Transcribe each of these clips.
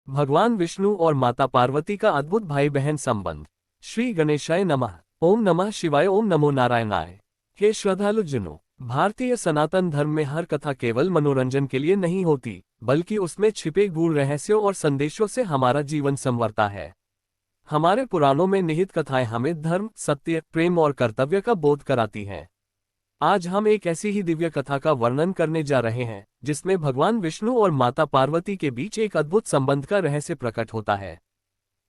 भगवान विष्णु और माता पार्वती का अद्भुत भाई बहन संबंध। श्री गणेशाय नमः। ओम नमः शिवाय। ओम नमो नारायणाय। हे श्रद्धालुजनों, भारतीय सनातन धर्म में हर कथा केवल मनोरंजन के लिए नहीं होती, बल्कि उसमें छिपे गूढ़ रहस्यों और संदेशों से हमारा जीवन संवरता है। हमारे पुराणों में निहित कथाएं हमें धर्म, सत्य, प्रेम और कर्तव्य का बोध कराती हैं। आज हम एक ऐसी ही दिव्य कथा का वर्णन करने जा रहे हैं, जिसमें भगवान विष्णु और माता पार्वती के बीच एक अद्भुत संबंध का रहस्य प्रकट होता है।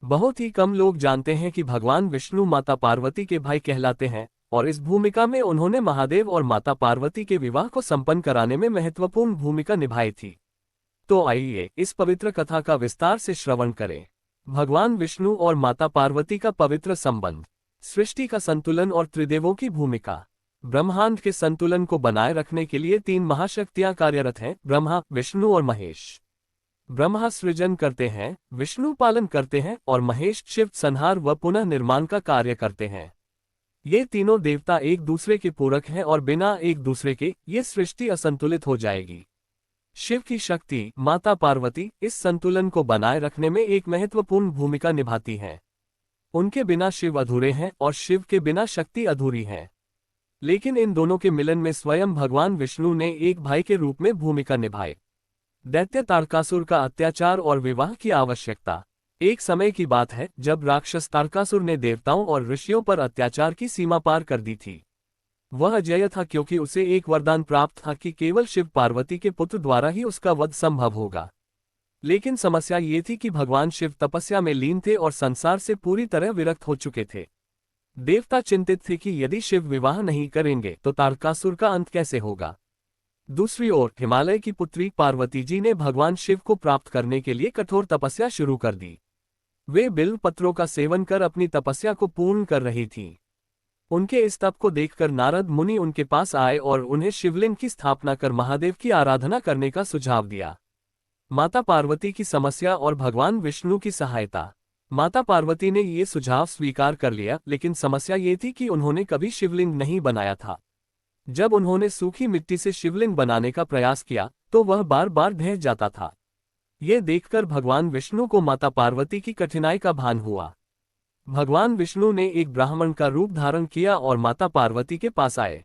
बहुत ही कम लोग जानते हैं कि भगवान विष्णु माता पार्वती के भाई कहलाते हैं, और इस भूमिका में उन्होंने महादेव और माता पार्वती के विवाह को संपन्न कराने में महत्वपूर्ण भूमिका निभाई थी। तो आइए इस पवित्र कथा का विस्तार से श्रवण करें। भगवान विष्णु और माता पार्वती का पवित्र संबंध। सृष्टि का संतुलन और त्रिदेवों की भूमिका। ब्रह्मांड के संतुलन को बनाए रखने के लिए तीन महाशक्तियां कार्यरत हैं, ब्रह्मा, विष्णु और महेश। ब्रह्मा सृजन करते हैं, विष्णु पालन करते हैं और महेश शिव संहार व पुनः निर्माण का कार्य करते हैं। ये तीनों देवता एक दूसरे के पूरक हैं और बिना एक दूसरे के ये सृष्टि असंतुलित हो जाएगी। शिव की शक्ति माता पार्वती इस संतुलन को बनाए रखने में एक महत्वपूर्ण भूमिका निभाती हैं। उनके बिना शिव अधूरे हैं और शिव के बिना शक्ति अधूरी है। लेकिन इन दोनों के मिलन में स्वयं भगवान विष्णु ने एक भाई के रूप में भूमिका निभाई। दैत्य तारकासुर का अत्याचार और विवाह की आवश्यकता। एक समय की बात है जब राक्षस तारकासुर ने देवताओं और ऋषियों पर अत्याचार की सीमा पार कर दी थी। वह अजेय था क्योंकि उसे एक वरदान प्राप्त था कि केवल शिव पार्वती के पुत्र द्वारा ही उसका वध संभव होगा। लेकिन समस्या ये थी कि भगवान शिव तपस्या में लीन थे और संसार से पूरी तरह विरक्त हो चुके थे। देवता चिंतित थे कि यदि शिव विवाह नहीं करेंगे तो तारकासुर का अंत कैसे होगा। दूसरी ओर हिमालय की पुत्री पार्वती जी ने भगवान शिव को प्राप्त करने के लिए कठोर तपस्या शुरू कर दी। वे बिल्व पत्रों का सेवन कर अपनी तपस्या को पूर्ण कर रही थीं। उनके इस तप को देखकर नारद मुनि उनके पास आए और उन्हें शिवलिंग की स्थापना कर महादेव की आराधना करने का सुझाव दिया। माता पार्वती की समस्या और भगवान विष्णु की सहायता। माता पार्वती ने ये सुझाव स्वीकार कर लिया, लेकिन समस्या ये थी कि उन्होंने कभी शिवलिंग नहीं बनाया था। जब उन्होंने सूखी मिट्टी से शिवलिंग बनाने का प्रयास किया तो वह बार बार ढह जाता था। ये देखकर भगवान विष्णु को माता पार्वती की कठिनाई का भान हुआ। भगवान विष्णु ने एक ब्राह्मण का रूप धारण किया और माता पार्वती के पास आए।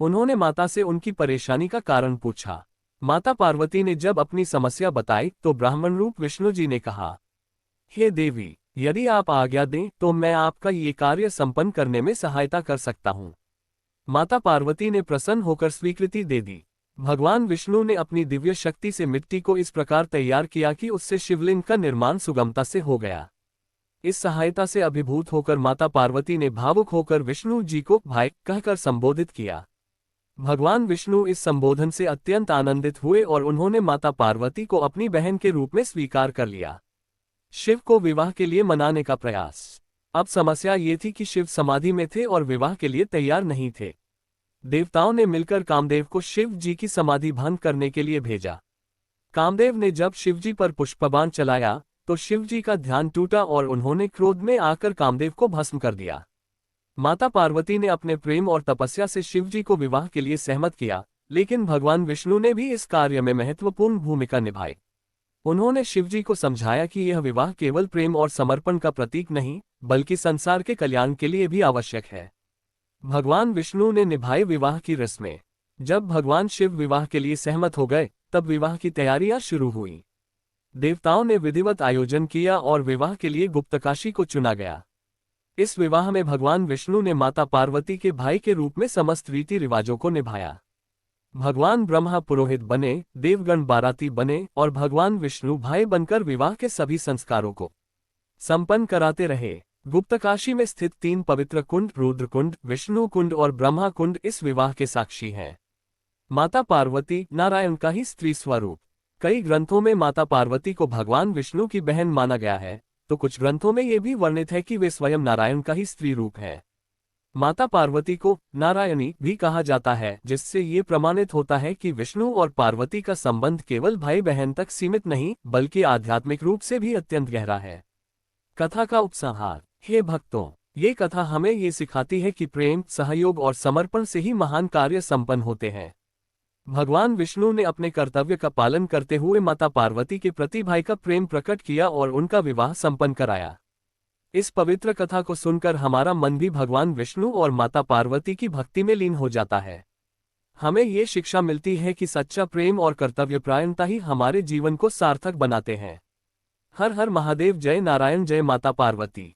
उन्होंने माता से उनकी परेशानी का कारण पूछा। माता पार्वती ने जब अपनी समस्या बताई तो ब्राह्मण रूप विष्णु जी ने कहा, हे देवी, यदि आप आज्ञा दें तो मैं आपका ये कार्य संपन्न करने में सहायता कर सकता हूँ। माता पार्वती ने प्रसन्न होकर स्वीकृति दे दी। भगवान विष्णु ने अपनी दिव्य शक्ति से मिट्टी को इस प्रकार तैयार किया कि उससे शिवलिंग का निर्माण सुगमता से हो गया। इस सहायता से अभिभूत होकर माता पार्वती ने भावुक होकर विष्णु जी को भाई कहकर संबोधित किया। भगवान विष्णु इस संबोधन से अत्यंत आनंदित हुए और उन्होंने माता पार्वती को अपनी बहन के रूप में स्वीकार कर लिया। शिव को विवाह के लिए मनाने का प्रयास। अब समस्या ये थी कि शिव समाधि में थे और विवाह के लिए तैयार नहीं थे। देवताओं ने मिलकर कामदेव को शिव जी की समाधि भंग करने के लिए भेजा। कामदेव ने जब शिव जी पर पुष्पबाण चलाया तो शिव जी का ध्यान टूटा और उन्होंने क्रोध में आकर कामदेव को भस्म कर दिया। माता पार्वती ने अपने प्रेम और तपस्या से शिव जी को विवाह के लिए सहमत किया, लेकिन भगवान विष्णु ने भी इस कार्य में महत्वपूर्ण भूमिका निभाई। उन्होंने शिवजी को समझाया कि यह विवाह केवल प्रेम और समर्पण का प्रतीक नहीं, बल्कि संसार के कल्याण के लिए भी आवश्यक है। भगवान विष्णु ने निभाई विवाह की रस्में। जब भगवान शिव विवाह के लिए सहमत हो गए तब विवाह की तैयारियां शुरू हुई। देवताओं ने विधिवत आयोजन किया और विवाह के लिए गुप्तकाशी को चुना गया। इस विवाह में भगवान विष्णु ने माता पार्वती के भाई के रूप में समस्त रीति रिवाजों को निभाया। भगवान ब्रह्मा पुरोहित बने, देवगण बाराती बने और भगवान विष्णु भाई बनकर विवाह के सभी संस्कारों को संपन्न कराते रहे। गुप्तकाशी में स्थित तीन पवित्र कुंड, रुद्रकुंड, विष्णु कुंड और ब्रह्मा कुंड इस विवाह के साक्षी हैं। माता पार्वती नारायण का ही स्त्री स्वरूप। कई ग्रंथों में माता पार्वती को भगवान विष्णु की बहन माना गया है, तो कुछ ग्रंथों में ये भी वर्णित है कि वे स्वयं नारायण का ही स्त्री रूप है। माता पार्वती को नारायणी भी कहा जाता है, जिससे ये प्रमाणित होता है कि विष्णु और पार्वती का संबंध केवल भाई बहन तक सीमित नहीं, बल्कि आध्यात्मिक रूप से भी अत्यंत गहरा है। कथा का उपसंहार। हे भक्तों, ये कथा हमें ये सिखाती है कि प्रेम, सहयोग और समर्पण से ही महान कार्य संपन्न होते हैं। भगवान विष्णु ने अपने कर्तव्य का पालन करते हुए माता पार्वती के प्रति भाई का प्रेम प्रकट किया और उनका विवाह संपन्न कराया। इस पवित्र कथा को सुनकर हमारा मन भी भगवान विष्णु और माता पार्वती की भक्ति में लीन हो जाता है। हमें ये शिक्षा मिलती है कि सच्चा प्रेम और कर्तव्यपरायणता ही हमारे जीवन को सार्थक बनाते हैं। हर हर महादेव, जय नारायण, जय माता पार्वती।